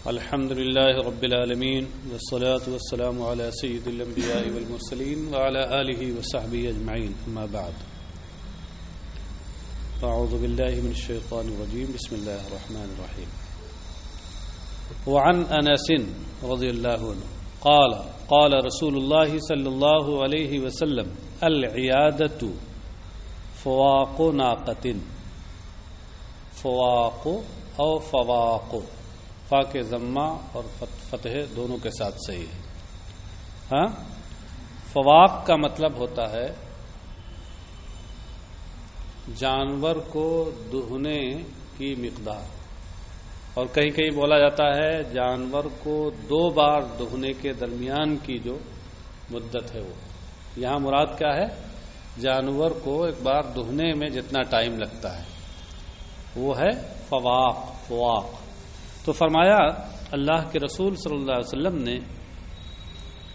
الحمد لله رب العالمين والصلاة والسلام على سيد الأنبياء والمرسلين وعلى آله وصحبه أجمعين أما بعد أعوذ بالله من الشيطان الرجيم بسم الله الرحمن الرحيم وعن أنس رضي الله عنه قال رسول الله صلى الله عليه وسلم العيادة فواق ناقة فواق أو فواق فا کے ضمہ اور فتح دونوں کے ساتھ صحیح ہے. ہاں، فواق کا مطلب ہوتا ہے جانور کو دہنے کی مقدار، اور کہیں کہیں بولا جاتا ہے جانور کو 2 بار دہنے کے درمیان کی جو مدت ہے وہ. یہاں مراد کیا ہے؟ جانور کو ایک بار دہنے میں جتنا ٹائم لگتا ہے وہ ہے فواق. تو فرمایا اللہ کے رسول صلی اللہ علیہ وسلم نے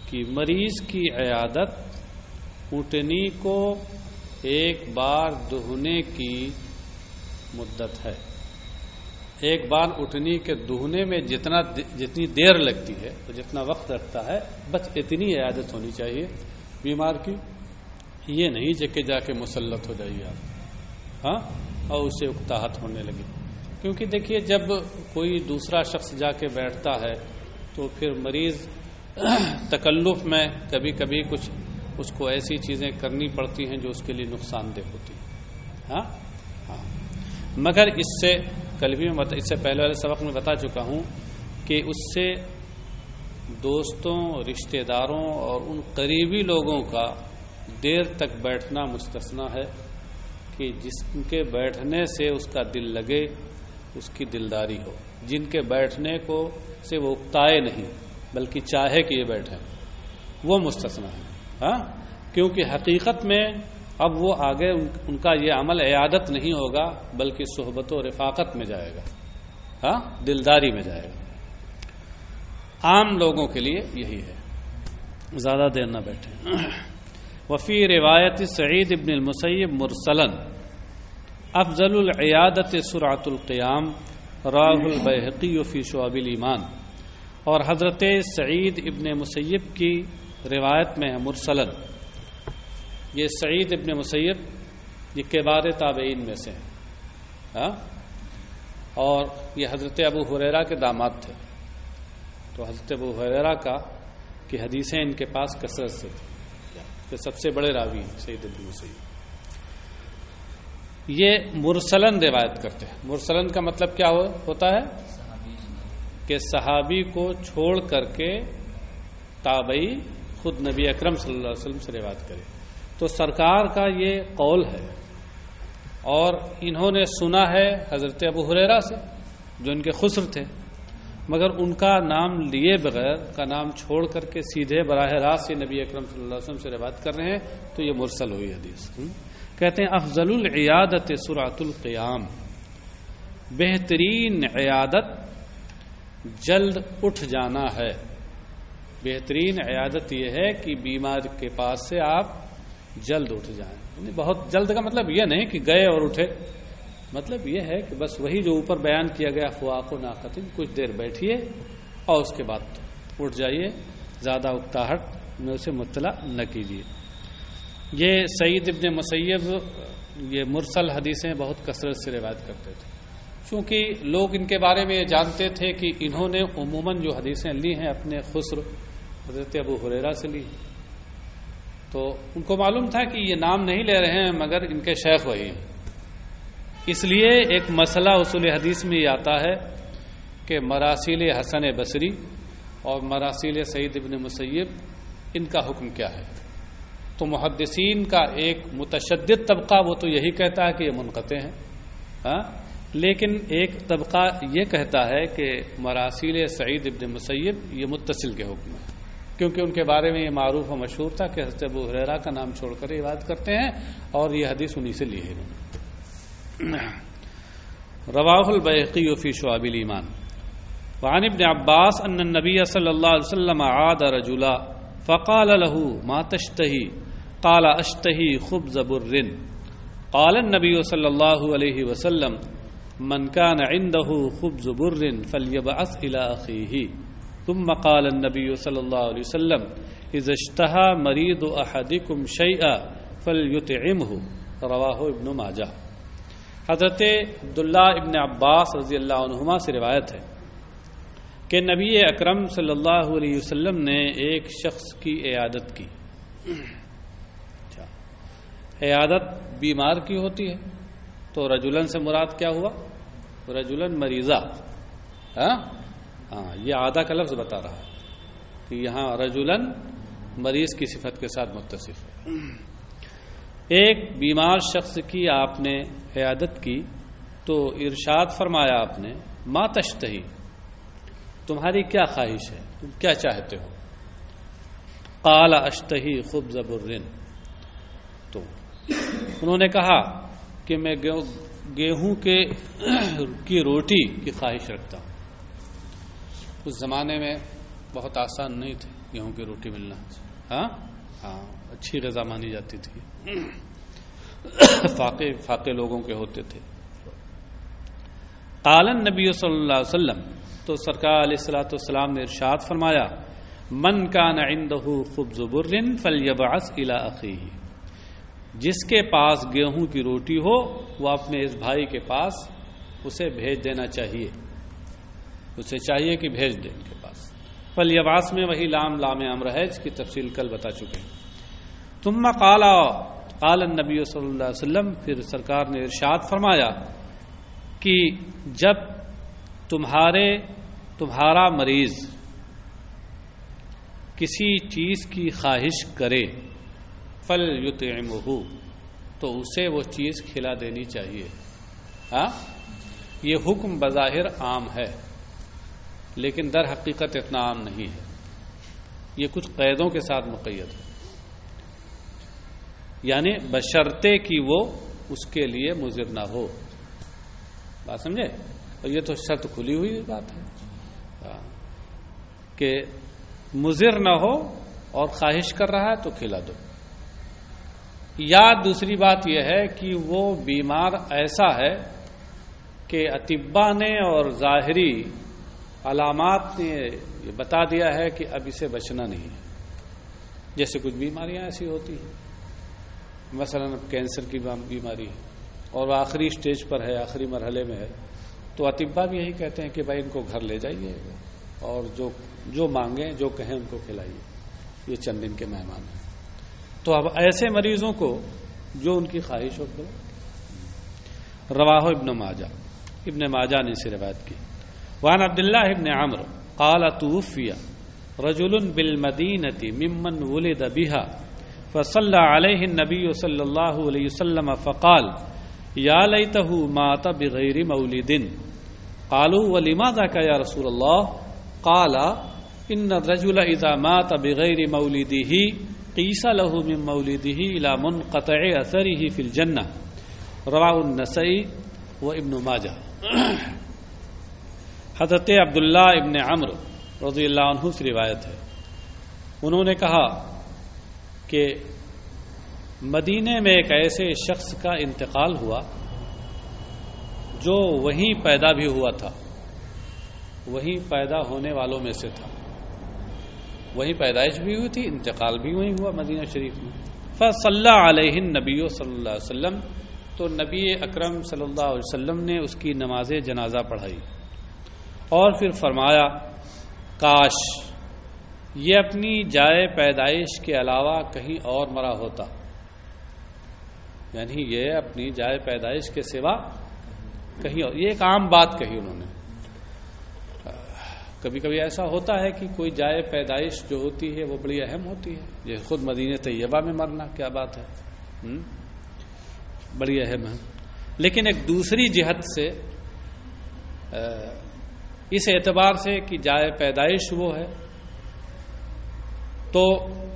کہ مریض کی عیادت اونٹنی کو ایک بار دہنے کی مدت ہے. ایک بار اونٹنی کے دہنے میں جتنی دیر لگتی ہے تو جتنا وقت لگتا ہے بس اتنی عیادت ہونی چاہیے بیمار کی. یہ نہیں کہ جا کے مسلط ہو جائیے آپ ہاں اور اسے اکتاہٹ ہونے لگی. کیونکہ دیکھیے جب کوئی دوسرا شخص جا کے بیٹھتا ہے تو پھر مریض تکلف میں کبھی کبھی کچھ اس کو ایسی چیزیں کرنی پڑتی ہیں جو اس کے لیے نقصان دہ ہوتی ہیں. ہاں مگر اس سے کل بھی اس سے پہلے والے سبق میں بتا چکا ہوں کہ اس سے دوستوں رشتہ داروں اور ان قریبی لوگوں کا دیر تک بیٹھنا مستثنا ہے کہ جس کے بیٹھنے سے اس کا دل لگے، اس کی دلداری ہو. جن کے بیٹھنے کو سے وہ اکتائے نہیں بلکہ چاہے کہ یہ بیٹھیں، وہ مستثنا ہے. ہاں کیونکہ حقیقت میں اب وہ آگے ان کا یہ عمل عیادت نہیں ہوگا بلکہ صحبت و رفاقت میں جائے گا. ہاں دلداری میں جائے گا. عام لوگوں کے لیے یہی ہے، زیادہ دیر نہ بیٹھیں. وفی روایت سعید ابن المسیب مرسلا افضل العیادت سرعت القیام راہ البیہقی فی شعب الایمان. اور حضرت سعید ابن مسیب کی روایت میں ہے مرسلا. یہ سعید ابن مسیب یہ کبار تابعین میں سے ہیں اور یہ حضرت ابو ہریرہ کے داماد تھے. تو حضرت ابو ہریرہ کا کی حدیثیں ان کے پاس کثرت سے تھیں کہ سب سے بڑے راوی ہیں سعید ابن مسیب. یہ مرسلن روایت کرتے ہیں. مرسلن کا مطلب کیا ہوتا ہے کہ صحابی کو چھوڑ کر کے تابعی خود نبی اکرم صلی اللہ علیہ وسلم سے روایت کرے. تو سرکار کا یہ قول ہے اور انہوں نے سنا ہے حضرت ابو ہریرہ سے جو ان کے خسر تھے، مگر ان کا نام لیے بغیر کا نام چھوڑ کر کے سیدھے براہ راست سے نبی اکرم صلی اللہ علیہ وسلم سے روایت کر رہے ہیں تو یہ مرسل ہوئی حدیث. کہتے ہیں افضل العیادت سرعت القیام، بہترین عیادت جلد اٹھ جانا ہے. بہترین عیادت یہ ہے کہ بیمار کے پاس سے آپ جلد اٹھ جائیں. یعنی بہت جلد کا مطلب یہ نہیں کہ گئے اور اٹھے، مطلب یہ ہے کہ بس وہی جو اوپر بیان کیا گیا فواق و ناقتن، کچھ دیر بیٹھیے اور اس کے بعد اٹھ جائیے، زیادہ اکتاہٹ میں اسے مبتلا نہ کیجیے. یہ سعید ابن مسیب یہ مرسل حدیثیں بہت کثرت سے روایت کرتے تھے، چونکہ لوگ ان کے بارے میں یہ جانتے تھے کہ انہوں نے عموماً جو حدیثیں لی ہیں اپنے خسر حضرت ابو ہریرہ سے لی، تو ان کو معلوم تھا کہ یہ نام نہیں لے رہے ہیں مگر ان کے شیخ وہی ہیں. اس لیے ایک مسئلہ اصول حدیث میں یہ آتا ہے کہ مراسیل حسن بصری اور مراسیل سعید ابن مسیب ان کا حکم کیا ہے. تو محدثین کا ایک متشدد طبقہ وہ تو یہی کہتا ہے کہ یہ منقطع ہیں، لیکن ایک طبقہ یہ کہتا ہے کہ مراسیل سعید ابن مسیب یہ متصل کے حکم ہے، کیونکہ ان کے بارے میں یہ معروف و مشہور تھا کہ حضرت ابو ہریرہ کا نام چھوڑ کر روایت کرتے ہیں اور یہ حدیث انہی سے لی ہے. رواہ البیہقی فی شعب الایمان. وعن ابن عباس ان النبی صلی اللہ علیہ وسلم عاد رجلا فقال له ما تشتهي قال اشتهي خبز بر. قال النبي صلى الله عليه وسلم من كان عنده خبز بر فليبعث إلى أخيه ثم قال النبي صلى الله عليه وسلم إذا اشتهى مريض أحدكم شيئا فليطعمه رواہ ابن ماجہ۔ حضرت عبداللہ ابن عباس رضی اللہ عنہما سے روایت ہے کہ نبی اکرم صلی اللہ علیہ وسلم نے ایک شخص کی عیادت کی۔ عیادت بیمار کی ہوتی ہے تو رجلن سے مراد کیا ہوا؟ رجلن مریضہ۔ ہاں یہ عادہ کا لفظ بتا رہا ہے کہ یہاں رجلن مریض کی صفت کے ساتھ متصف ہے۔ ایک بیمار شخص کی آپ نے عیادت کی تو ارشاد فرمایا آپ نے ما تشتہی، تمہاری کیا خواہش ہے، تم کیا چاہتے ہو؟ قال اشتہی خبز برن، تو انہوں نے کہا کہ میں گیہوں کی روٹی کی خواہش رکھتا ہوں۔ اس زمانے میں بہت آسان نہیں تھے گیہوں کی روٹی ملنا، ہاں اچھی غذا مانی جاتی تھی، فاقے لوگوں کے ہوتے تھے۔ قال النبی صلی اللہ علیہ وسلم، تو سرکار علیہ الصلوۃ والسلام نے ارشاد فرمایا من کان عنده خبز بر فلیبعث الی اخیہ، جس کے پاس گیہوں کی روٹی ہو وہ اپنے اس بھائی کے پاس اسے بھیج دینا چاہیے، اسے چاہیے کہ بھیج دے ان کے پاس۔ فلیبعث میں وہی لام امر ہے جس کی تفصیل کل بتا چکے ہیں۔ ثم قال النبی صلی اللہ علیہ وسلم، پھر سرکار نے ارشاد فرمایا کہ جب تمہارا مریض کسی چیز کی خواہش کرے فلیطعمہ، تو اسے وہ چیز کھلا دینی چاہیے۔ یہ حکم بظاہر عام ہے لیکن در حقیقت اتنا عام نہیں ہے، یہ کچھ قیدوں کے ساتھ مقید ہے، یعنی بشرطے کہ وہ اس کے لیے مضر نہ ہو۔ بات سمجھے؟ اور یہ تو شرط کھلی ہوئی بات ہے کہ مضر نہ ہو اور خواہش کر رہا ہے تو کھلا دو۔ یا دوسری بات یہ ہے کہ وہ بیمار ایسا ہے کہ اطباء نے اور ظاہری علامات نے یہ بتا دیا ہے کہ اب اسے بچنا نہیں ہے، جیسے کچھ بیماریاں ایسی ہوتی ہیں، مثلا کینسر کی بیماری ہے اور وہ آخری سٹیج پر ہے، آخری مرحلے میں ہے، تو اطباء بھی یہی کہتے ہیں کہ بھائی ان کو گھر لے جائیے اور جو مانگیں جو کہیں ان کو کھلائیے، یہ چند دن کے مہمان ہیں۔ تو اب ایسے مریضوں کو جو ان کی خواہش ہو کرو۔ رواہ ابن ماجہ نے اسے روایت کی۔ وعن عبداللہ ابن عمرو قال توفی رجل بالمدینة ممن ولد بها فصلى عليه النبي صلى الله عليه وسلم فقال يا ليته مات بغير مولد قالوا ولما ذاك يا رسول الله قال إن الرجل إذا مات بغير مولده قيس له من مولده إلى منقطع أثره في الجنة رواه النسائی وابن ماجہ۔ حضرت عبداللہ ابن عمرو رضی اللہ عنہ سے روایت ہے، انہوں نے کہا کہ مدینے میں ایک ایسے شخص کا انتقال ہوا جو وہیں پیدا بھی ہوا تھا، وہیں پیدا ہونے والوں میں سے تھا، وہیں پیدائش بھی ہوئی تھی، انتقال بھی وہیں ہوا مدینہ شریف میں۔ فصلی علیہ النبی صلی اللہ علیہ وسلم، تو نبی اکرم صلی اللہ علیہ وسلم نے اس کی نماز جنازہ پڑھائی اور پھر فرمایا کاش یہ اپنی جائے پیدائش کے علاوہ کہیں اور مرا ہوتا، یعنی یہ اپنی جائے پیدائش کے سوا کہیں اور۔ یہ ایک عام بات کہی انہوں نے۔ کبھی کبھی ایسا ہوتا ہے کہ کوئی جائے پیدائش جو ہوتی ہے وہ بڑی اہم ہوتی ہے، جیسے خود مدینہ طیبہ میں مرنا، کیا بات ہے، بڑی اہم ہے۔ لیکن ایک دوسری جہت سے اس اعتبار سے کہ جائے پیدائش وہ ہے، تو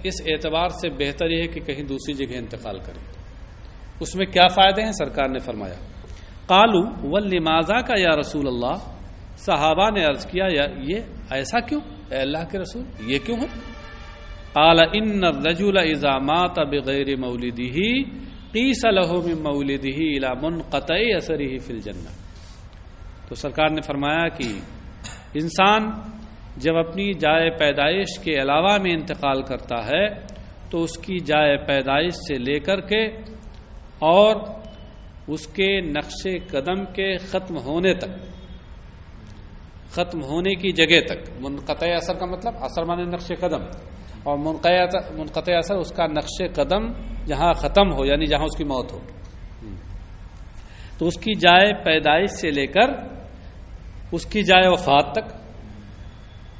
اس اعتبار سے بہتر یہ ہے کہ کہیں دوسری جگہ انتقال کرے۔ اس میں کیا فائدے ہیں؟ سرکار نے فرمایا قالوا ولماذا کا یا رسول اللہ، صحابہ نے عرض کیا یہ ایسا کیوں اے اللہ کے رسول، یہ کیوں ہے؟ قال ان الرجل اذا مات بغیر مولده قیس له من مولده الى منقطع اثره فی الجنہ تو سرکار نے فرمایا کہ انسان جب اپنی جائے پیدائش کے علاوہ میں انتقال کرتا ہے تو اس کی جائے پیدائش سے لے کر کے اور اس کے نقش قدم کے ختم ہونے تک، ختم ہونے کی جگہ تک، منقطع اثر کا مطلب اثر مانے نقش قدم، اور منقطع اثر اس کا نقش قدم جہاں ختم ہو یعنی جہاں اس کی موت ہو، تو اس کی جائے پیدائش سے لے کر اس کی جائے وفات تک،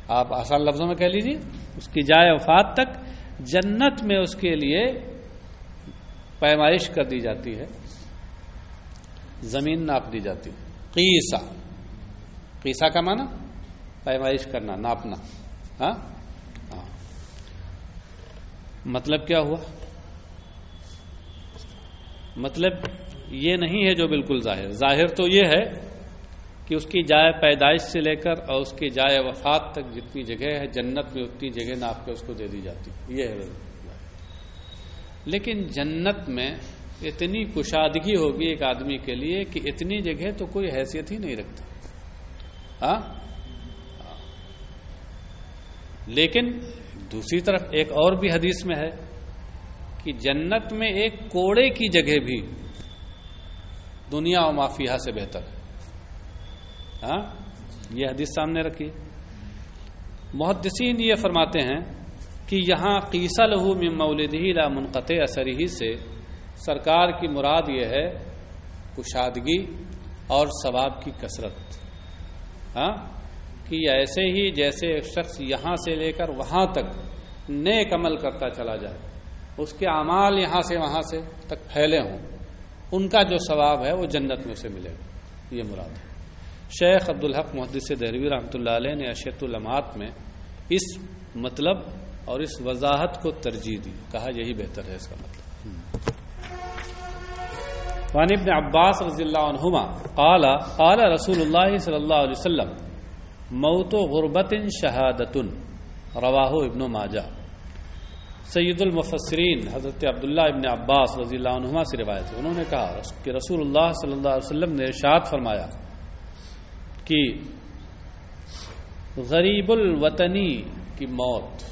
آپ آسان لفظوں میں کہہ لیجیے، اس کی جائے وفات تک جنت میں اس کے لیے پیمائش کر دی جاتی ہے، زمین ناپ دی جاتی ہے۔ قیسا، قیسا کا معنی پیمائش کرنا، ناپنا۔ ہاں مطلب کیا ہوا؟ مطلب یہ نہیں ہے جو بالکل ظاہر تو یہ ہے کہ اس کی جائے پیدائش سے لے کر اور اس کی جائے وفات تک جتنی جگہ ہے جنت میں اتنی جگہ ناپ کے اس کو دے دی جاتی، یہ ہے۔ لیکن جنت میں اتنی کشادگی ہوگی ایک آدمی کے لیے کہ اتنی جگہ تو کوئی حیثیت ہی نہیں رکھتی۔ ہاں لیکن دوسری طرف ایک اور بھی حدیث میں ہے کہ جنت میں ایک کوڑے کی جگہ بھی دنیا و ما فیہا سے بہتر ہے۔ ہاں یہ حدیث سامنے رکھی۔ محدثین یہ فرماتے ہیں کہ یہاں قیس لہ من مولدہ لا منقطع اثرہ سے سرکار کی مراد یہ ہے کشادگی اور ثواب کی کثرت۔ ہاں کہ ایسے ہی جیسے ایک شخص یہاں سے لے کر وہاں تک نیک عمل کرتا چلا جائے، اس کے اعمال یہاں سے وہاں سے تک پھیلے ہوں، ان کا جو ثواب ہے وہ جنت میں اسے ملے گا، یہ مراد ہے۔ شیخ عبدالحق محدث دہلوی رحمۃ اللہ علیہ نے اشیۃ اللمعات میں اس مطلب اور اس وضاحت کو ترجیح دی، کہا یہی بہتر ہے اس کا مطلب۔ وعن ابن عباس رضی اللہ عنہما قال قال رسول اللہ صلی اللہ علیہ وسلم موت غربت شہادت، رواہ ابن ماجہ۔ سید المفسرین حضرت عبداللہ ابن عباس رضی اللہ عنہما سے روایت ہے، انہوں نے کہا کہ رسول اللہ صلی اللہ علیہ وسلم نے ارشاد فرمایا کہ غریب الوطنی کی موت،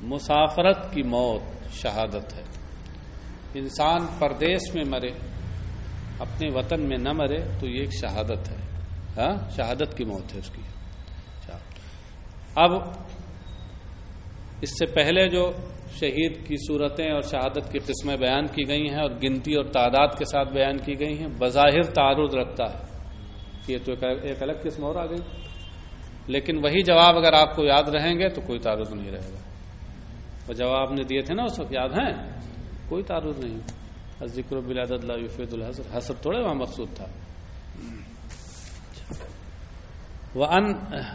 مسافرت کی موت شہادت ہے۔ انسان پردیس میں مرے، اپنے وطن میں نہ مرے تو یہ ایک شہادت ہے۔ ہاں شہادت کی موت ہے اس کی۔ اب اس سے پہلے جو شہید کی صورتیں اور شہادت کی قسمیں بیان کی گئی ہیں اور گنتی اور تعداد کے ساتھ بیان کی گئی ہیں، بظاہر تعارض رکھتا ہے کہ یہ تو ایک الگ قسم اور آ گئی، لیکن وہی جواب اگر آپ کو یاد رہیں گے تو کوئی تعارض نہیں رہے گا۔ وہ جواب نے دیے تھے نا اس وقت، یاد ہیں؟ کوئی تعارض نہیں۔ الذکر بالعدد لا یفید الحصر، حصر تھوڑے وہاں مقصود تھا۔ وعن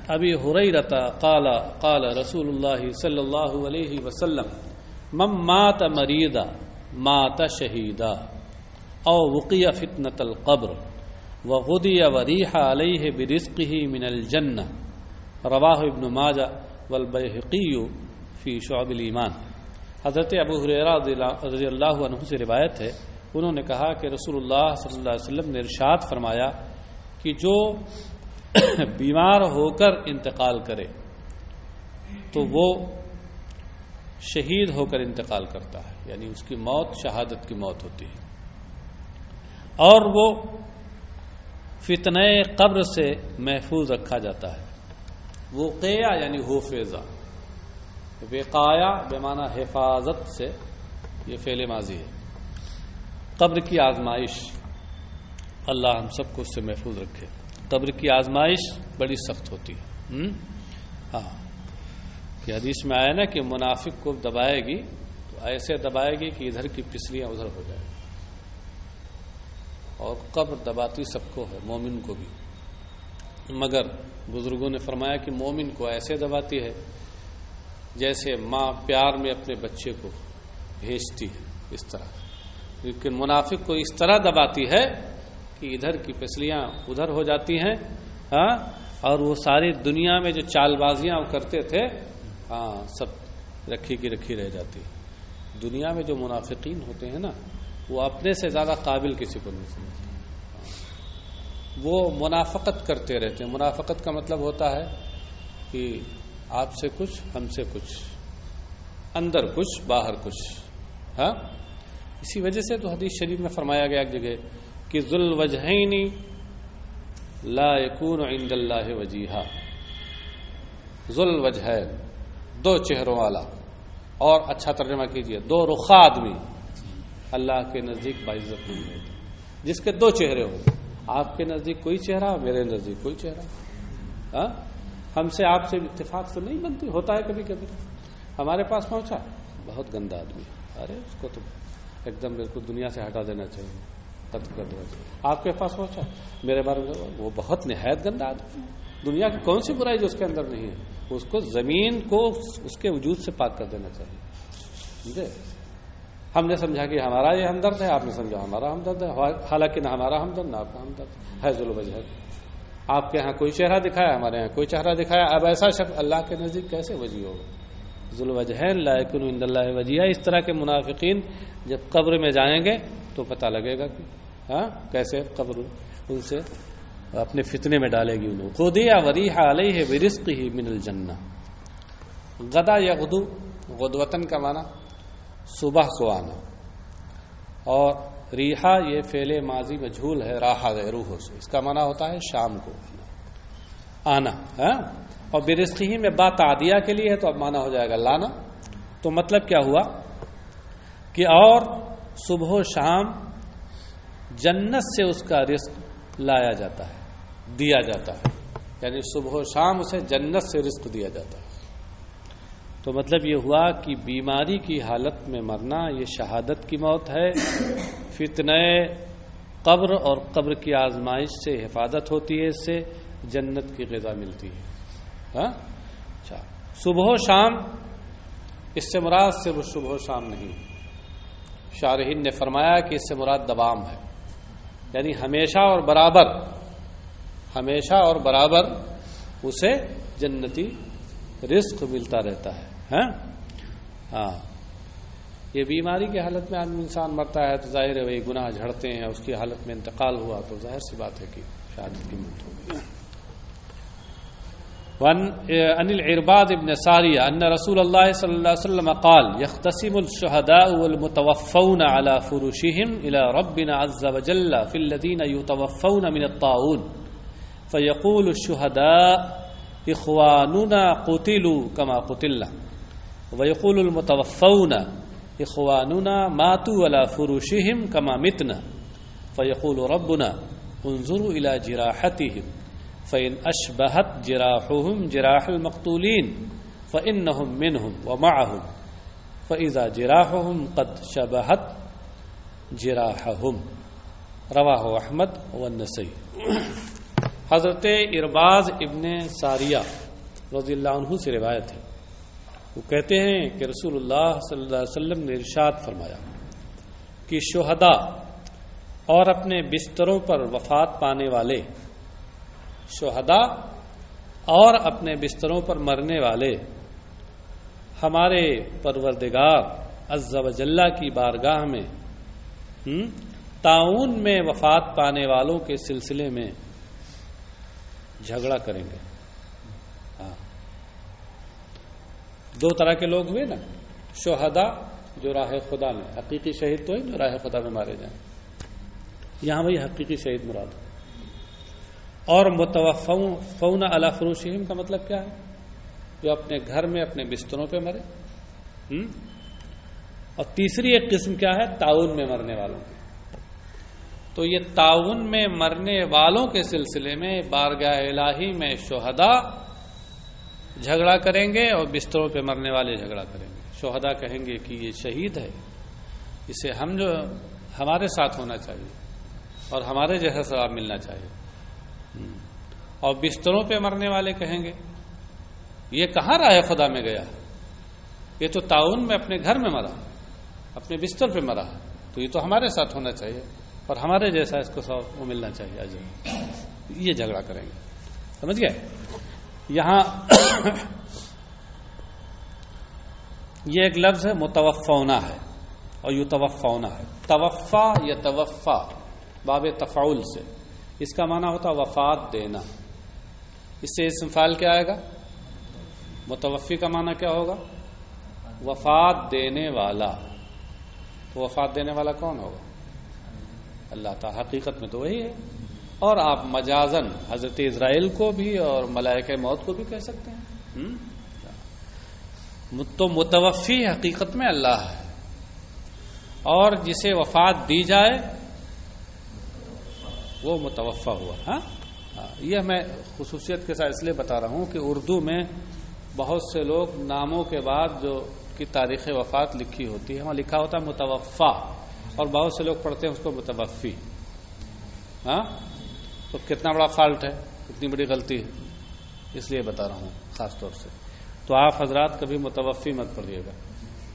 ابی ہریرہ قال قال رسول اللہ صلی اللہ علیہ وسلم من مات مریضا مات شہیدا او وقی فتنة القبر وغدی وریح علیہ برزقہ من الجنہ، رواہ ابن ماجہ والبیہقی فی شعب الایمان۔ حضرت ابو ہریرہ رضی اللہ عنہ سے روایت ہے، انہوں نے کہا کہ رسول اللہ صلی اللہ علیہ وسلم نے ارشاد فرمایا کہ جو بیمار ہو کر انتقال کرے تو وہ شہید ہو کر انتقال کرتا ہے، یعنی اس کی موت شہادت کی موت ہوتی ہے، اور وہ فتنہ قبر سے محفوظ رکھا جاتا ہے۔ وقیہ یعنی حفظہ، وقایا بمعنی حفاظت سے، یہ فعل ماضی ہے۔ قبر کی آزمائش، اللہ ہم سب کو اس سے محفوظ رکھے۔ قبر کی آزمائش بڑی سخت ہوتی ہے۔ ہاں کہ حدیث میں آیا نا کہ منافق کو دبائے گی تو ایسے دبائے گی کہ ادھر کی پسلیاں ادھر ہو جائیں، اور قبر دباتی سب کو ہے، مومن کو بھی، مگر بزرگوں نے فرمایا کہ مومن کو ایسے دباتی ہے جیسے ماں پیار میں اپنے بچے کو بھیجتی ہے، اس طرح۔ لیکن منافق کو اس طرح دباتی ہے کہ ادھر کی پسلیاں ادھر ہو جاتی ہیں، ہاں، اور وہ ساری دنیا میں جو چال بازیاں وہ کرتے تھے، ہاں، سب رکھی کی رکھی رہ جاتی ہے۔ دنیا میں جو منافقین ہوتے ہیں نا، وہ اپنے سے زیادہ قابل کسی کو نہیں سمجھتے، وہ منافقت کرتے رہتے ہیں. منافقت کا مطلب ہوتا ہے کہ آپ سے کچھ ہم سے کچھ، اندر کچھ باہر کچھ. ہاں، اسی وجہ سے تو حدیث شریف میں فرمایا گیا ایک جگہ کہ ذو الوجہین لا یکون عند اللہ وجیہا. ذو الوجہین، دو چہروں والا، اور اچھا ترجمہ کیجئے دو رخا آدمی اللہ کے نزدیک باعزت نہیں ہوتے. جس کے دو چہرے ہوں، آپ کے نزدیک کوئی چہرہ، میرے نزدیک کوئی چہرہ. ہاں، ہم سے آپ سے اتفاق سے نہیں بنتی. ہوتا ہے کبھی کبھی. ہمارے پاس پہنچا بہت گندا آدمی، ارے اس کو تو ایک دم میرے کو دنیا سے ہٹا دینا چاہیے، قتل کر دینا چاہیے. آپ کے پاس پہنچا میرے بارے میں وہ بہت نہایت گندا آدمی، دنیا کی کون سی برائی جو اس کے اندر نہیں ہے، اس کو زمین کو اس کے وجود سے پاک کر دینا چاہیے. سمجھے؟ ہم نے سمجھا کہ ہمارا یہ ہمدرد ہے، آپ نے سمجھا ہمارا ہمدرد ہے، حالانکہ نہ ہمارا ہمدرد نہ آپ کا ہمدرد ہے. ذو الوجہ، آپ کے ہاں کوئی چہرہ دکھایا، ہمارے ہاں کوئی چہرہ دکھایا. اب ایسا شخص اللہ کے نزدیک کیسے وجیہ ہوگا؟ ذو الوجہین لا یکون عند اللہ وجیہا. اس طرح کے منافقین جب قبر میں جائیں گے تو پتہ لگے گا کہ ہاں کیسے قبر ان سے اپنے فتنے میں ڈالے گی. انہوں قضی وریح علیہ برزقہ من الجنہ. غدا یغدو، غدوتن کا معنی صبح کو آنا، اور ریحا یہ فعل ماضی مجھول ہے، راحہ روح سے، اس کا معنی ہوتا ہے شام کو آنا. ہاں، اور برزقہ میں با تعدیہ کے لیے ہے تو اب معنی ہو جائے گا لانا. تو مطلب کیا ہوا کہ اور صبح و شام جنت سے اس کا رزق لایا جاتا ہے، دیا جاتا ہے. یعنی صبح و شام اسے جنت سے رزق دیا جاتا ہے. تو مطلب یہ ہوا کہ بیماری کی حالت میں مرنا یہ شہادت کی موت ہے. فتنہ قبر اور قبر کی آزمائش سے حفاظت ہوتی ہے، اس سے جنت کی غذا ملتی ہے. ہاں، اچھا، صبح و شام اس سے مراد صرف صبح و شام نہیں. شارحین نے فرمایا کہ اس سے مراد دوام ہے، یعنی ہمیشہ اور برابر، ہمیشہ اور برابر اسے جنتی رزق ملتا رہتا ہے. ہاں، یہ بیماری کی حالت میں آدمی انسان مرتا ہے تو ظاہر ہے وہی گناہ جھڑتے ہیں، اس کی حالت میں انتقال ہوا تو ظاہر سی بات ہے کہ شہادت کی موت ہوگی. عن العرباض بن ساریہ ان رسول اللہ صلی اللہ علیہ وسلم قال يختصم الشهداء والمتوفون على فروشهم الى ربنا عز وجل في الذين يتوفون من الطاعون فيقول الشهداء اخواننا قتلوا كما قتلنا ويقول المتوفون اخواننا ماتوا على فروشهم كما متنا فيقول ربنا انظروا الى جراحتهم فإن أشبهت جراحهم جراح المقتولين فإنهم منهم ومعهم فإذا جراحهم قد شبهت جراحهم. رواہ احمد والنسائی. حضرت ارباز ابن ساریہ رضی اللہ عنہ سے روایت ہے، وہ کہتے ہیں کہ رسول اللہ صلی اللہ علیہ وسلم نے ارشاد فرمایا کہ شہداء اور اپنے بستروں پر وفات پانے والے، شہداء اور اپنے بستروں پر مرنے والے ہمارے پروردگار عز و جل کی بارگاہ میں طاعون میں وفات پانے والوں کے سلسلے میں جھگڑا کریں گے. ہاں، دو طرح کے لوگ ہوئے نا، شہداء جو راہ خدا میں، حقیقی شہید تو ہی جو راہ خدا میں مارے جائیں، یہاں وہی حقیقی شہید مراد ہے. اور متوفون علی فروشہم کا مطلب کیا ہے؟ جو اپنے گھر میں اپنے بستروں پہ مرے. اور تیسری ایک قسم کیا ہے؟ تعاون میں مرنے والوں کی. تو یہ تعاون میں مرنے والوں کے سلسلے میں بارگاہ الہی میں شہداء جھگڑا کریں گے اور بستروں پہ مرنے والے جھگڑا کریں گے. شہداء کہیں گے کہ یہ شہید ہے، اسے ہم جو ہمارے ساتھ ہونا چاہیے اور ہمارے جیسا ثواب ملنا چاہیے. اور بستروں پہ مرنے والے کہیں گے یہ کہاں راہ خدا میں گیا، یہ تو تعاون میں اپنے گھر میں مرا، اپنے بستر پہ مرا، تو یہ تو ہمارے ساتھ ہونا چاہیے اور ہمارے جیسا اس کو ثواب ملنا چاہیے. یہ جھگڑا کریں گے. سمجھ گئے؟ یہاں یہ ایک لفظ ہے متوفونا ہے اور یتوفونا ہے. توفا یا توفا باب تفعول سے، اس کا معنی ہوتا وفات دینا. اس سے اسم فاعل کیا آئے گا؟ متوفی کا معنی کیا ہوگا؟ وفات دینے والا. تو وفات دینے والا کون ہوگا؟ اللہ تعالی. حقیقت میں تو وہی ہے. اور آپ مجازن حضرت اسرائیل کو بھی اور ملائکہ موت کو بھی کہہ سکتے ہیں. تو متوفی حقیقت میں اللہ ہے، اور جسے وفات دی جائے وہ متوفا ہوا. ہاں یہ میں خصوصیت کے ساتھ اس لیے بتا رہا ہوں کہ اردو میں بہت سے لوگ ناموں کے بعد جو کی تاریخ وفات لکھی ہوتی ہے وہاں لکھا ہوتا ہے متوفا، اور بہت سے لوگ پڑھتے ہیں اس کو متوفی. ہاں تو کتنا بڑا فالٹ ہے، کتنی بڑی غلطی ہے، اس لیے بتا رہا ہوں خاص طور سے. تو آپ حضرات کبھی متوفی مت پڑھیے گا،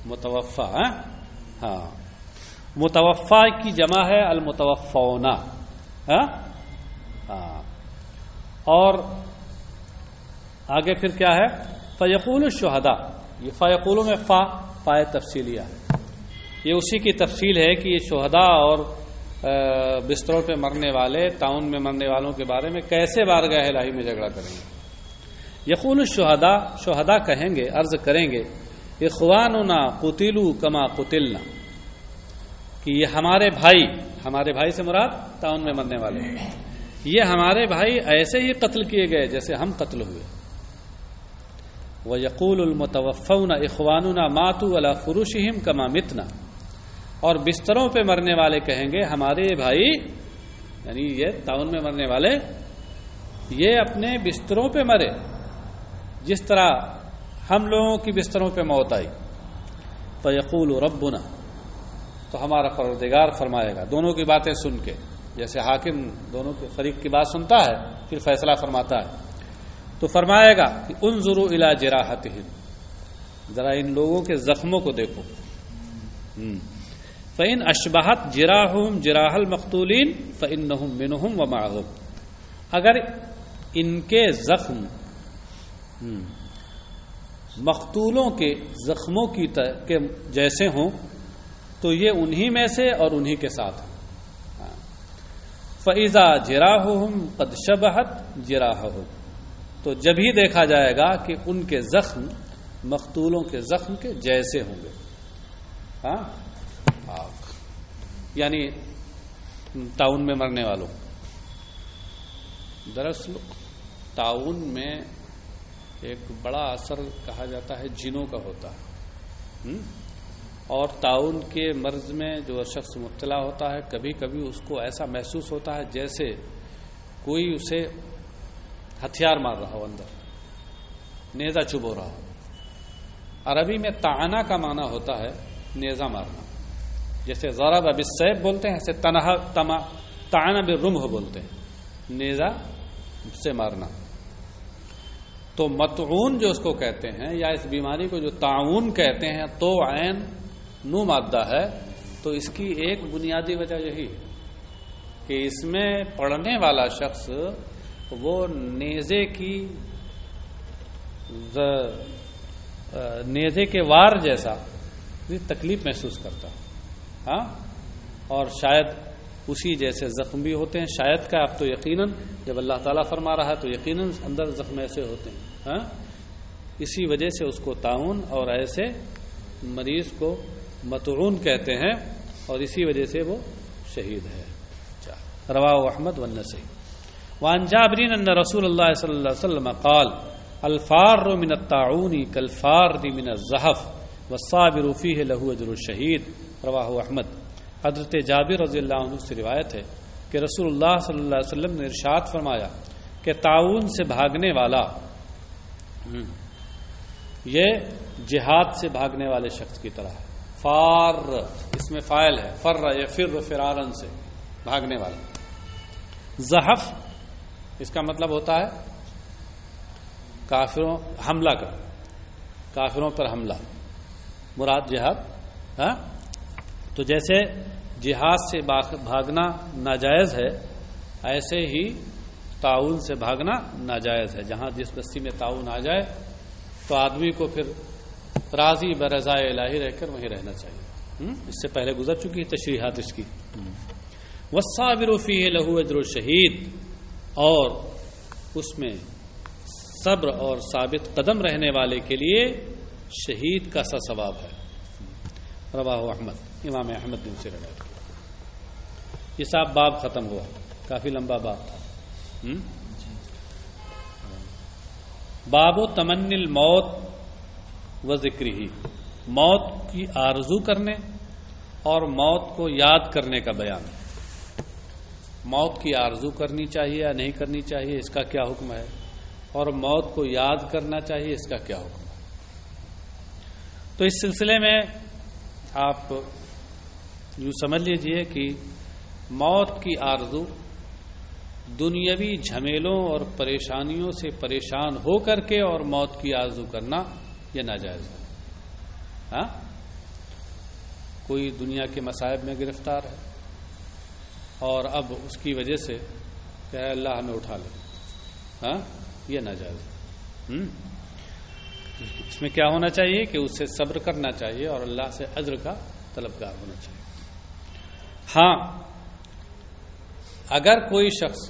متوفا. ہاں متوفا کی جمع ہے المتوفون. ہاں اور آگے پھر کیا ہے؟ فیقول الشہداء. یہ فیقولوں میں فائے تفصیلیہ ہے. یہ اسی کی تفصیل ہے کہ یہ شہداء اور بستروں پہ مرنے والے، طاعون میں مرنے والوں کے بارے میں کیسے بارگاہ الہی میں جھگڑا کریں گے. یقول الشہداء، شہداء کہیں گے، عرض کریں گے اخواننا قتلوا کما قتلنا، کہ یہ ہمارے بھائی سے مراد طاعون میں مرنے والے، یہ ہمارے بھائی ایسے ہی قتل کیے گئے جیسے ہم قتل ہوئے. وَيَقُولُ الْمُتَوَفَّوْنَ إِخْوَانُنَا مَاتُوا عَلَى فُرُوشِهِمْ كَمَا مِتْنَا، اور بستروں پہ مرنے والے کہیں گے ہمارے بھائی، یعنی یہ طاعون میں مرنے والے، یہ اپنے بستروں پہ مرے جس طرح ہم لوگوں کی بستروں پہ موت آئی. فَيَقُولُ رَبُّنَا، تو ہمارا پروردگار فرمائے گا دونوں کی باتیں سن کے، جیسے حاکم دونوں کے فریق کی بات سنتا ہے پھر فیصلہ فرماتا ہے، تو فرمائے گا کہ انظروا الی جراحتہم، ذرا ان لوگوں کے زخموں کو دیکھو. فإن اشبہت جراحہم جراح المقتولین فإنہم منہم ومعہم، اگر ان کے زخم مقتولوں کے زخموں کی کے جیسے ہوں تو یہ انہی میں سے اور انہی کے ساتھ ہیں. فإذا جراحہم قد شبہت جراحہم، تو جب ہی دیکھا جائے گا کہ ان کے زخم مقتولوں کے زخم کے جیسے ہوں گے. یعنی طاعون میں مرنے والوں. دراصل طاعون میں ایک بڑا اثر کہا جاتا ہے جنوں کا ہوتا ہے، اور طاعون کے مرض میں جو شخص مبتلا ہوتا ہے کبھی کبھی اس کو ایسا محسوس ہوتا ہے جیسے کوئی اسے ہتھیار مار رہا ہو، اندر نیزہ چبھو رہا ہو. عربی میں طعنہ کا معنی ہوتا ہے نیزہ مارنا، جیسے ضرب بالسیف بولتے ہیں، ایسے طعنہ بالرمح بولتے ہیں، نیزہ سے مارنا. تو مطعون جو اس کو کہتے ہیں، یا اس بیماری کو جو طاعون کہتے ہیں، تو عین نو مادہ ہے، تو اس کی ایک بنیادی وجہ یہی ہے کہ اس میں پڑھنے والا شخص وہ نیزے کے وار جیسا تکلیف محسوس کرتا ہے. ہاں اور شاید اسی جیسے زخم بھی ہوتے ہیں، شاید کا اب تو یقیناً جب اللہ تعالیٰ فرما رہا ہے تو یقیناً اندر زخم ایسے ہوتے ہیں. ہاں اسی وجہ سے اس کو طاعون اور ایسے مریض کو مطعون کہتے ہیں، اور اسی وجہ سے وہ شہید ہے. رواہ احمد والنسائی. وعن جابر ان رسول اللہ صلی اللہ علیہ وسلم قال الفار من الطاعون كالفار من الزحف والصابر فيه له اجر الشهید. رواہ احمد. حضرت جابر رضی اللہ عنہ سے روایت ہے کہ رسول اللہ صلی اللہ علیہ وسلم نے ارشاد فرمایا کہ طاعون سے بھاگنے والا یہ جہاد سے بھاگنے والے شخص کی طرح ہے. فار اس میں فاعل ہے، فر یفر فرارن سے بھاگنے والا. زحف اس کا مطلب ہوتا ہے کافروں حملہ کر، کافروں پر حملہ، مراد جہاد. ہاں تو جیسے جہاد سے بھاگنا ناجائز ہے، ایسے ہی طاعون سے بھاگنا ناجائز ہے. جہاں جس بستی میں طاعون آ جائے تو آدمی کو پھر راضی برضائے الہی رہ کر وہیں رہنا چاہیے. اس سے پہلے گزر چکی تشریحات اس کی. والصابر فیہ لہ اجر الشہید، اور اس میں صبر اور ثابت قدم رہنے والے کے لیے شہید کا سا ثواب ہے۔ رواہ احمد، امام احمد نے اسے روایت کیا۔ یہ صاحب باب ختم ہوا، کافی لمبا باب تھا۔ باب تمنی الموت و ذکرہ، موت کی آرزو کرنے اور موت کو یاد کرنے کا بیان۔ موت کی آرزو کرنی چاہیے یا نہیں کرنی چاہیے، اس کا کیا حکم ہے، اور موت کو یاد کرنا چاہیے، اس کا کیا حکم ہے۔ تو اس سلسلے میں آپ یوں سمجھ لیجئے کہ موت کی آرزو دنیاوی جھمیلوں اور پریشانیوں سے پریشان ہو کر کے اور موت کی آرزو کرنا یہ ناجائز ہے۔ ہاں، کوئی دنیا کے مصائب میں گرفتار ہے اور اب اس کی وجہ سے کہ اللہ ہمیں اٹھا لے، ہاں، یہ ناجائز ہے۔ اس میں کیا ہونا چاہیے کہ اس سے صبر کرنا چاہیے اور اللہ سے اجر کا طلبگار ہونا چاہیے۔ ہاں، اگر کوئی شخص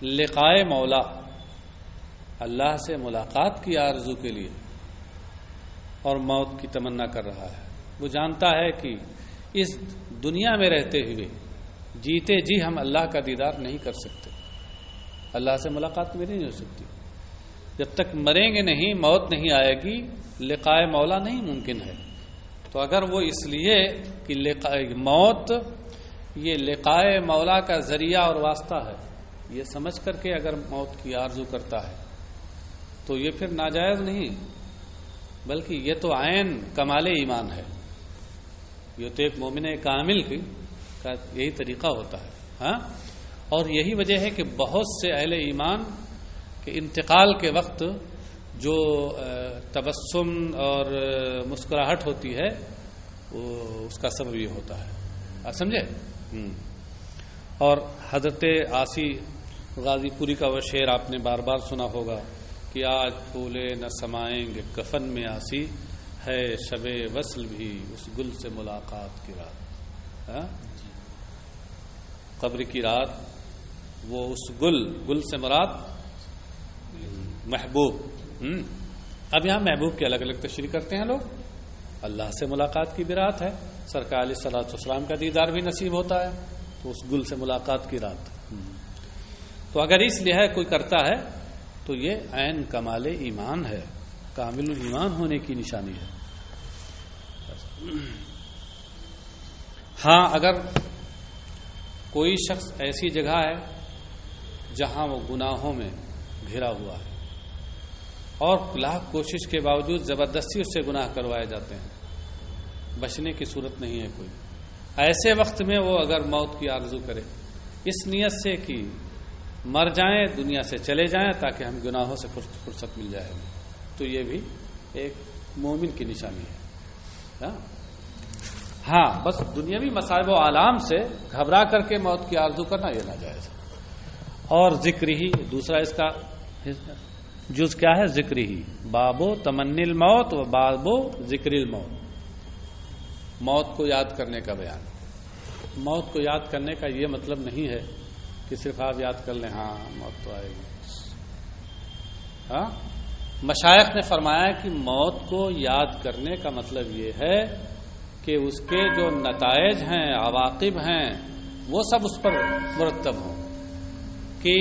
لقائے مولا، اللہ سے ملاقات کی آرزو کے لیے اور موت کی تمنا کر رہا ہے، وہ جانتا ہے کہ اس دنیا میں رہتے ہوئے جیتے جی ہم اللہ کا دیدار نہیں کر سکتے، اللہ سے ملاقات بھی نہیں ہو سکتی، جب تک مریں گے نہیں، موت نہیں آئے گی، لقائے مولا نہیں ممکن ہے۔ تو اگر وہ اس لیے کہ موت یہ لقائے مولا کا ذریعہ اور واسطہ ہے، یہ سمجھ کر کے اگر موت کی آرزو کرتا ہے تو یہ پھر ناجائز نہیں، بلکہ یہ تو عین کمال ایمان ہے۔ یہ تو ایک مومن کامل کا یہی طریقہ ہوتا ہے۔ ہاں، اور یہی وجہ ہے کہ بہت سے اہل ایمان کے انتقال کے وقت جو تبسم اور مسکراہٹ ہوتی ہے، اس کا سبب یہ ہوتا ہے، آپ سمجھے۔ اور حضرت آسی غازی پوری کا وہ شعر آپ نے بار بار سنا ہوگا کہ آج پھولے نہ سمائیں گے کفن میں آسی، ہے شب وصل بھی اس گل سے ملاقات کی رات۔ قبر کی رات، وہ اس گل سے مراد محبوب۔ اب یہاں محبوب کی الگ الگ تشریح کرتے ہیں لوگ، اللہ سے ملاقات کی بھی رات ہے، سرکار علیہ الصلوۃ والسلام کا دیدار بھی نصیب ہوتا ہے، تو اس گل سے ملاقات کی رات۔ تو اگر اس لحاظ کوئی کرتا ہے تو یہ عین کمال ایمان ہے، کامل ایمان ہونے کی نشانی ہے۔ ہاں، اگر کوئی شخص ایسی جگہ ہے جہاں وہ گناہوں میں گھرا ہوا ہے اور لاکھ کوشش کے باوجود زبردستی اس سے گناہ کروائے جاتے ہیں، بچنے کی صورت نہیں ہے کوئی، ایسے وقت میں وہ اگر موت کی آرزو کرے اس نیت سے کہ مر جائیں، دنیا سے چلے جائیں تاکہ ہم گناہوں سے فرصت مل جائے، تو یہ بھی ایک مومن کی نشانی ہے۔ ہاں، بس دنیاوی مصائب و آلام سے گھبرا کر کے موت کی آرزو کرنا یہ ناجائز ہے۔ اور ذکر ہی دوسرا اس کا جز کیا ہے، ذکر ہی، بابو تمنی الموت و بابو ذکر الموت، موت کو یاد کرنے کا بیان۔ موت کو یاد کرنے کا یہ مطلب نہیں ہے کہ صرف آپ یاد کر لیں ہاں موت تو آئے گی۔ ہاں، مشائخ نے فرمایا کہ موت کو یاد کرنے کا مطلب یہ ہے کہ اس کے جو نتائج ہیں، عواقب ہیں، وہ سب اس پر مرتب ہوں، کہ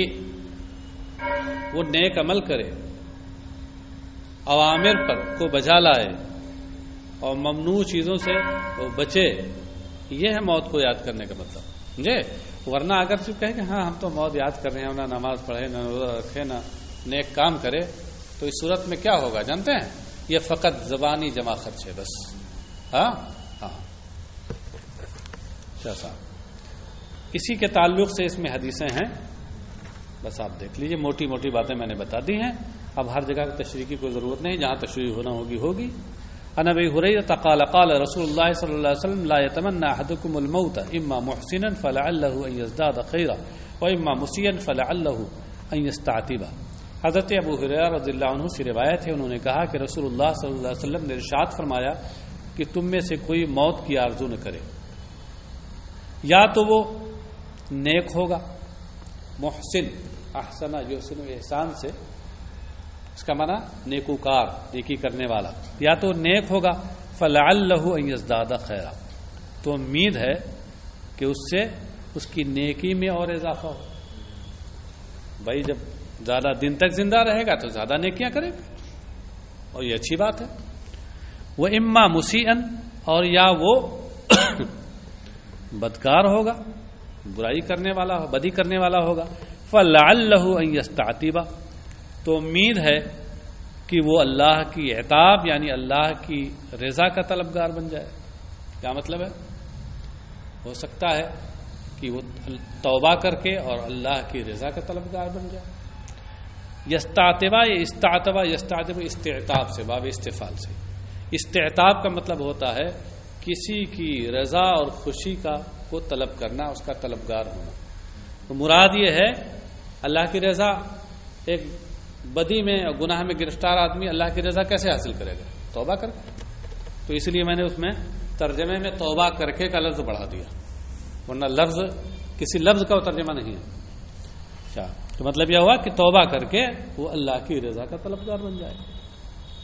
وہ نیک عمل کرے، اوامر پر کو بجا لائے اور ممنوع چیزوں سے وہ بچے۔ یہ ہے موت کو یاد کرنے کا مطلب، سمجھے؟ ورنہ اگر صرف کہیں کہ ہاں ہم تو موت یاد کر رہے ہیں، نہ نماز پڑھے، نہ روزہ رکھے، نہ نیک کام کرے، تو اس صورت میں کیا ہوگا جانتے ہیں؟ یہ فقط زبانی جمع خرچ ہے بس۔ ہاں ہاں، شاہ صاحب، اسی کے تعلق سے اس میں حدیثیں ہیں، بس آپ دیکھ لیجئے، موٹی موٹی باتیں میں نے بتا دی ہیں، اب ہر جگہ تشریح کی کوئی ضرورت نہیں، جہاں تشریح ہونا ہوگی۔ عن ابی ہریرہ قال قال رسول اللہ صلی اللہ علیہ وسلم لا يتمنى احدكم الموت اما محسنا فلعله ان يزداد خيرا واما مسيئا فلعله ان يستعتب۔ حضرت ابو ہریرہ رضی اللہ عنہ سے روایت ہے، انہوں نے کہا کہ رسول اللہ صلی اللہ علیہ وسلم نے ارشاد فرمایا کہ تم میں سے کوئی موت کی آرزو نہ کرے، یا تو وہ نیک ہوگا، محسن، احسن یحسن احسان سے اس کا معنی نیکوکار، نیکی کرنے والا، یا تو نیک ہوگا فلعلہ ان یزداد خیرا، تو امید ہے کہ اس سے اس کی نیکی میں اور اضافہ ہو. بھائی جب زیادہ دن تک زندہ رہے گا تو زیادہ نیکیاں کرے گا، اور یہ اچھی بات ہے. وہ اما مسیئن، اور یا وہ بدکار ہوگا، برائی کرنے والا، بدی کرنے والا ہوگا، فلعلہ ان یستعتب، تو امید ہے کہ وہ اللہ کی عتاب یعنی اللہ کی رضا کا طلبگار بن جائے. کیا مطلب ہے؟ ہو سکتا ہے کہ وہ توبہ کر کے اور اللہ کی رضا کا طلبگار بن جائے. یستعتبہ، یہ یستعتب استعتاب سے، باب استفعال سے. استعتاب کا مطلب ہوتا ہے کسی کی رضا اور خوشی کو طلب کرنا، اس کا طلبگار ہونا. تو مراد یہ ہے اللہ کی رضا. ایک بدی میں اور گناہ میں گرفتار آدمی اللہ کی رضا کیسے حاصل کرے گا؟ توبہ کر کے. تو اس لیے میں نے اس میں ترجمے میں توبہ کر کے کا لفظ بڑھا دیا، ورنہ لفظ کسی لفظ کا ترجمہ نہیں ہے. اچھا، تو مطلب یہ ہوا کہ توبہ کر کے وہ اللہ کی رضا کا طلبگار بن جائے.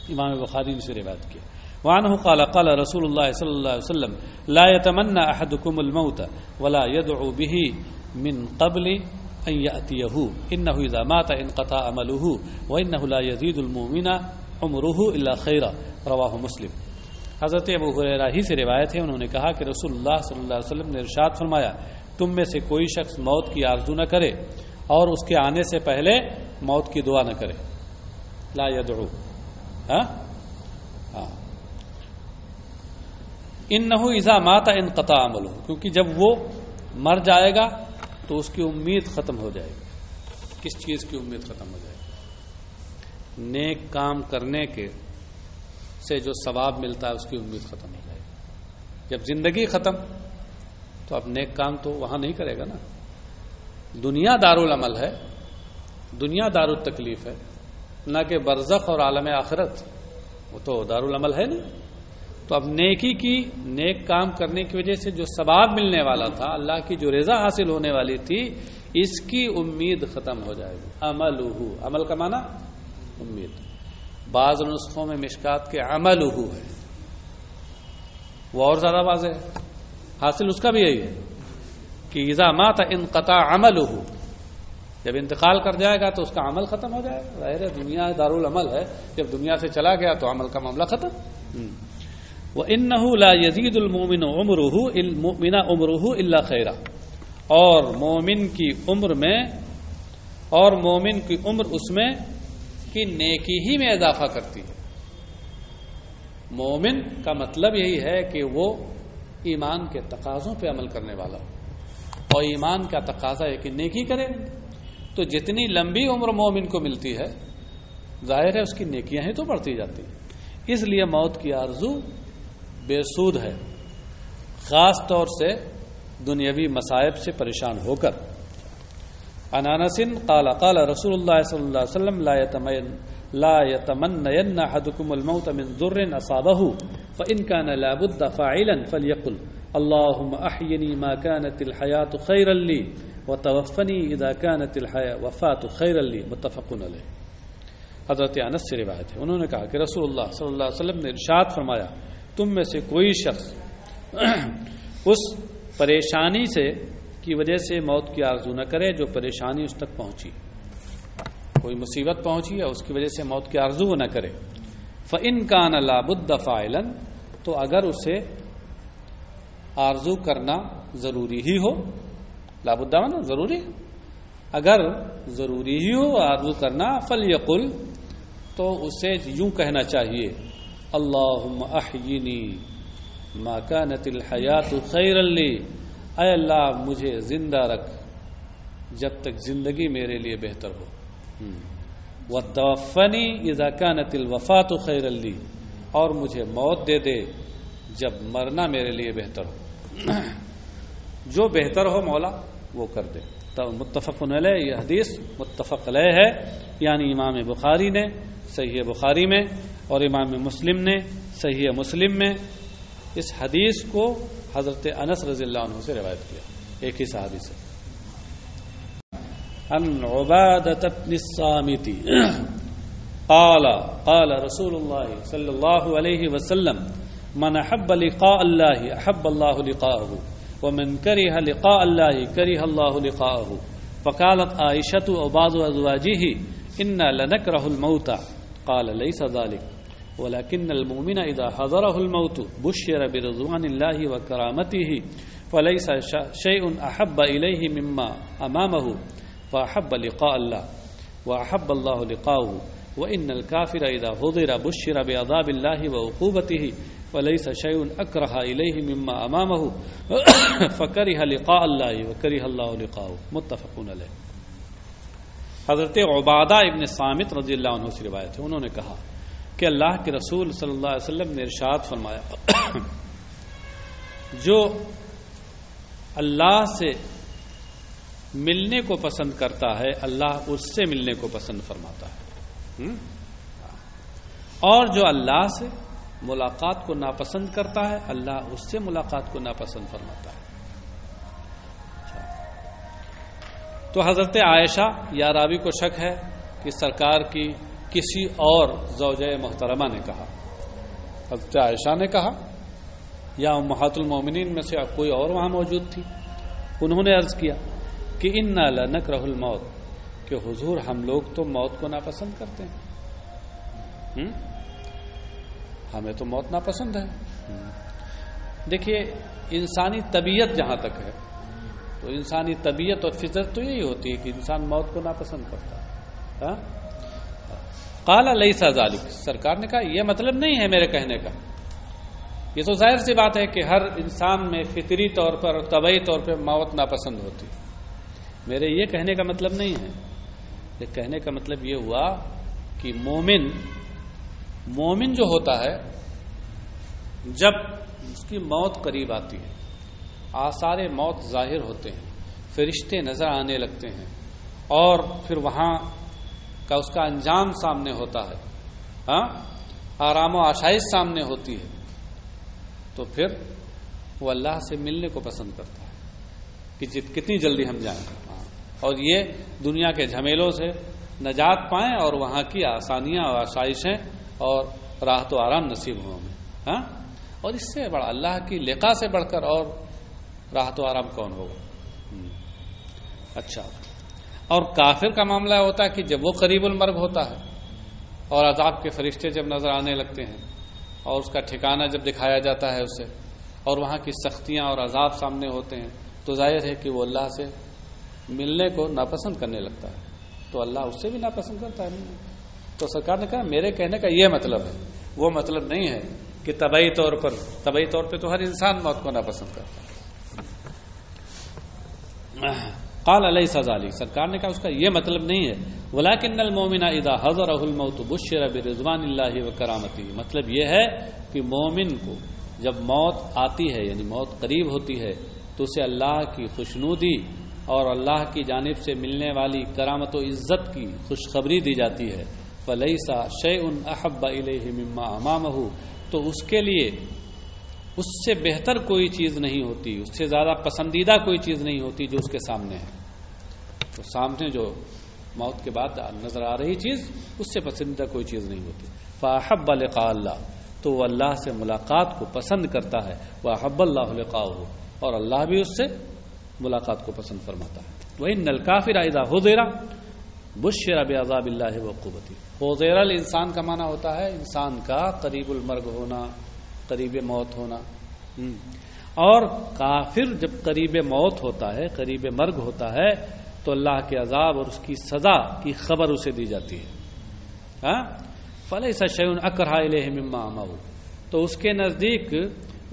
امام بخاری نے سے روایت کیا. وعنہ قال قال رسول اللہ صلی اللہ علیہ وسلم لا يتمنى احدكم الموت ولا يدعو به من قبل ان يأتيه انه اذا مات انقطع عمله وانه لا يزيد المؤمن عمره الا خيرا رواه مسلم. حضرت ابو ہریرہ ہی سے روایت ہے، انہوں نے کہا کہ رسول اللہ صلی اللہ علیہ وسلم نے ارشاد فرمایا تم میں سے کوئی شخص موت کی آرزو نہ کرے اور اس کے آنے سے پہلے موت کی دعا نہ کرے. لا يدعو، انہ اذا مات انقطع عملہ، کیونکہ جب وہ مر جائے گا تو اس کی امید ختم ہو جائے گی. کس چیز کی امید ختم ہو جائے گی؟ نیک کام کرنے کے سے جو ثواب ملتا ہے اس کی امید ختم ہو جائے گی. جب زندگی ختم تو اب نیک کام تو وہاں نہیں کرے گا نا. دنیا دارالعمل ہے، دنیا دارالتکلیف ہے، نہ کہ برزخ اور عالم آخرت، وہ تو دارالعمل ہے نہیں. تو اب نیکی کی، نیک کام کرنے کی وجہ سے جو ثواب ملنے والا تھا، اللہ کی جو رضا حاصل ہونے والی تھی، اس کی امید ختم ہو جائے گی. عمل کا معنی امید. بعض نسخوں میں مشکات کے عملہ ہے، وہ اور زیادہ واضح ہے. حاصل اس کا بھی یہی ہے کہ اذا مات انقطع عملہ، جب انتقال کر جائے گا تو اس کا عمل ختم ہو جائے گا. ظاہر ہے دنیا دارالعمل ہے، جب دنیا سے چلا گیا تو عمل کا معاملہ ختم. وَإِنَّهُ لَا يَزِيدُ الْمُؤْمِنُ عُمْرُهُ إِلَّا خَيْرًا، اور مومن کی عمر اس میں کہ نیکی ہی میں اضافہ کرتی ہے. مومن کا مطلب یہی ہے کہ وہ ایمان کے تقاضوں پہ عمل کرنے والا ہو، اور ایمان کا تقاضا ہے کہ نیکی کرے. تو جتنی لمبی عمر مومن کو ملتی ہے، ظاہر ہے اس کی نیکیاں ہی تو بڑھتی جاتی ہیں. اس لیے موت کی آرزو بے سود ہے، خاص طور سے دنیاوی مصائب سے پریشان ہو کر. عن انس قال قال رسول اللہ صلی اللہ علیہ وسلم لا يتمنين احدكم الموت من ضر اصابه فان كان لابد فاعلا فليقل اللهم احيني ما كانت الحياه خيرا لي وتوفني اذا كانت الوفاه خيرا لي متفق علیہ. حضرت انس سے روایت ہے، انہوں نے کہا کہ رسول اللہ صلی اللہ علیہ وسلم نے ارشاد فرمایا تم میں سے کوئی شخص اس پریشانی سے کی وجہ سے موت کی آرزو نہ کرے جو پریشانی اس تک پہنچی. کوئی مصیبت پہنچی ہے، اس کی وجہ سے موت کی آرزو وہ نہ کرے. فَإِن كَانَ لَا بُدَّ فَاعِلًا، تو اگر اسے آرزو کرنا ضروری ہی ہو، لا بد نا ضروری، اگر ضروری ہی ہو آرزو کرنا، فَلْيَقُلْ، تو اسے یوں کہنا چاہیے اللہم احیینی ما کانت الحیات خیرا لی، اے اللہ مجھے زندہ رکھ جب تک زندگی میرے لیے بہتر ہو. وتوفنی اذا کانت الوفات خیرا لی، اور مجھے موت دے دے جب مرنا میرے لیے بہتر ہو. جو بہتر ہو مولا وہ کر دے. متفق علیہ، یہ حدیث متفق علیہ ہے، یعنی امام بخاری نے صحیح بخاری میں اور امام مسلم نے صحیح مسلم میں اس حدیث کو حضرت انس رضی اللہ عنہ سے روایت کیا، ایک ہی صحابی سے. عن عبادة بن الصامت قال قال رسول الله صلى الله عليه وسلم من أحب لقاء الله أحب الله لقاءه ومن كره لقاء الله كره الله لقاءه. فقالت عائشة وبعض أزواجه إنا لنكره الموت قال ليس ذلك ولكن المؤمن إذا حضره الموت بشر برضوان الله وكرامته فليس شيء أحب إليه مما أمامه فأحب لقاء الله وأحب الله لقاءه وإن الكافر إذا حضر بشر بعذاب الله وعقوبته وليس شيء أكره إليه مما أمامه فكره لقاء الله وكره الله لقاءه. متفق علیہ. حضرت عبادہ ابن صامت رضی اللہ عنہ سے روایت ہے، انہوں نے کہا کہ اللہ کے رسول صلی اللہ علیہ وسلم نے ارشاد فرمایا جو اللہ سے ملنے کو پسند کرتا ہے اللہ اس سے ملنے کو پسند فرماتا ہے، اور جو اللہ سے ملاقات کو ناپسند کرتا ہے اللہ اس سے ملاقات کو ناپسند فرماتا ہے. تو حضرت عائشہ یا راوی کو شک ہے کہ سرکار کی کسی اور زوجہ محترمہ نے کہا، حضرت عائشہ نے کہا یا امہات المومنین میں سے کوئی اور وہاں موجود تھی. انہوں نے عرض کیا کہ انا لنکرہ الموت، کہ حضور ہم لوگ تو موت کو ناپسند کرتے ہیں، ہمیں تو موت ناپسند ہے. دیکھیے انسانی طبیعت جہاں تک ہے تو انسانی طبیعت اور فطرت تو یہی ہوتی ہے کہ انسان موت کو ناپسند کرتا ہے. قال لیس ذالک، سرکار نے کہا یہ مطلب نہیں ہے میرے کہنے کا. یہ تو ظاہر سی بات ہے کہ ہر انسان میں فطری طور پر اور طبعی طور پہ موت ناپسند ہوتی. میرے یہ کہنے کا مطلب نہیں ہے. یہ کہنے کا مطلب یہ ہوا کہ مومن جو ہوتا ہے جب اس کی موت قریب آتی ہے، آثار موت ظاہر ہوتے ہیں، فرشتے نظر آنے لگتے ہیں اور پھر وہاں کا اس کا انجام سامنے ہوتا ہے، آرام و آشائش سامنے ہوتی ہے، تو پھر وہ اللہ سے ملنے کو پسند کرتا ہے کہ کتنی جلدی ہم جائیں اور یہ دنیا کے جھمیلوں سے نجات پائیں اور وہاں کی آسانیاں اور آسائشیں اور راحت و آرام نصیب ہوں ہمیں. اور اس سے بڑا اللہ کی لقاء سے بڑھ کر اور راحت و آرام کون ہوگا. اچھا، اور کافر کا معاملہ ہوتا ہے کہ جب وہ قریب المرگ ہوتا ہے اور عذاب کے فرشتے جب نظر آنے لگتے ہیں اور اس کا ٹھکانہ جب دکھایا جاتا ہے اسے اور وہاں کی سختیاں اور عذاب سامنے ہوتے ہیں تو ظاہر ہے کہ وہ اللہ سے ملنے کو ناپسند کرنے لگتا ہے. تو اللہ اس سے بھی ناپسند کرتا ہے. تو سرکار نے کہا میرے کہنے کا یہ مطلب ہے، وہ مطلب نہیں ہے کہ طبعی طور پہ تو ہر انسان موت کو ناپسند کرتا ہے. قال لیس ذالک، سرکار نے کہا اس کا یہ مطلب نہیں ہے. ولکن المؤمن اذا حضرہ الموت بشر برضوان اللہ وکرامتہ، مطلب یہ ہے کہ مومن کو جب موت آتی ہے یعنی موت قریب ہوتی ہے تو اسے اللہ کی خوشنودی اور اللہ کی جانب سے ملنے والی کرامت و عزت کی خوشخبری دی جاتی ہے. فلیس شیء احب الیہ مما امامہ، تو اس کے لیے اس سے بہتر کوئی چیز نہیں ہوتی، اس سے زیادہ پسندیدہ کوئی چیز نہیں ہوتی جو اس کے سامنے ہے. تو سامنے جو موت کے بعد نظر آ رہی چیز اس سے پسندیدہ کوئی چیز نہیں ہوتی. فاحب لقاء اللہ، تو وہ اللہ سے ملاقات کو پسند کرتا ہے. واحب اللہ لقاءہ، اور اللہ بھی اس سے ملاقات کو پسند فرماتا ہے. وَإِنَّ الْكَافِرَ إِذَا حُضِرَ بُشِّرَ بِعَذَابِ اللَّهِ وَعُقُوبَتِهِ. حضر الانسان کا معنی ہوتا ہے انسان کا قریب المرگ ہونا، قریب موت ہونا. اور کافر جب قریب موت ہوتا ہے، قریب مرگ ہوتا ہے تو اللہ کے عذاب اور اس کی سزا کی خبر اسے دی جاتی ہے. فَلَيْسَ شَيْءٌ أَكْرَهَ إِلَيْهِ مِمَّا أَمَرُ، تو اس کے نزدیک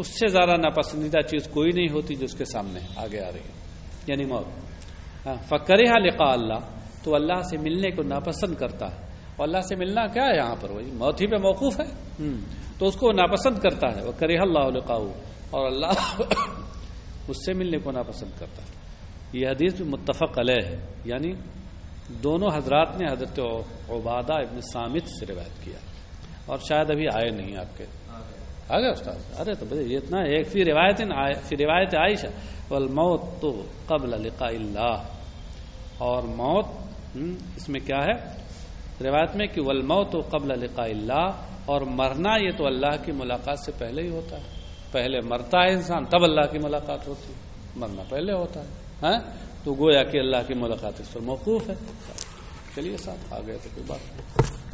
اس سے زیادہ ناپسندیدہ چیز کوئی نہیں ہوتی جو اس کے سامنے آگے آ رہی ہے، یعنی موت. فَكَرِهَ لِقَاءَ اللَّهِ، تو اللہ سے ملنے کو ناپسند کرتا ہے. اور اللہ سے ملنا کیا ہے یہاں پر، وہی موت ہی پہ موقوف ہے، تو اس کو ناپسند کرتا ہے. وَكَرِهَ اللَّهُ لِقَاءَهُ، اور اللہ اس سے ملنے کو ناپسند کرتا ہے. یہ حدیث بھی متفق علیہ ہے، یعنی دونوں حضرات نے حضرت عبادہ ابن صامت سے روایت کیا. اور شاید ابھی آئے نہیں آپ کے آگے استاد. ارے تو یہ اتنا ایک فی روایت عائشہ والموت قبل لقاء اللہ، اور موت اس میں کیا ہے روایت میں کہ والموت قبل لقاء اللہ، اور مرنا یہ تو اللہ کی ملاقات سے پہلے ہی ہوتا ہے. پہلے مرتا ہے انسان تب اللہ کی ملاقات ہوتی ہے، مرنا پہلے ہوتا ہے. تو گویا کہ اللہ کی ملاقات اس پر موقوف ہے. چلیے صاحب آ گئے تو کوئی بات نہیں.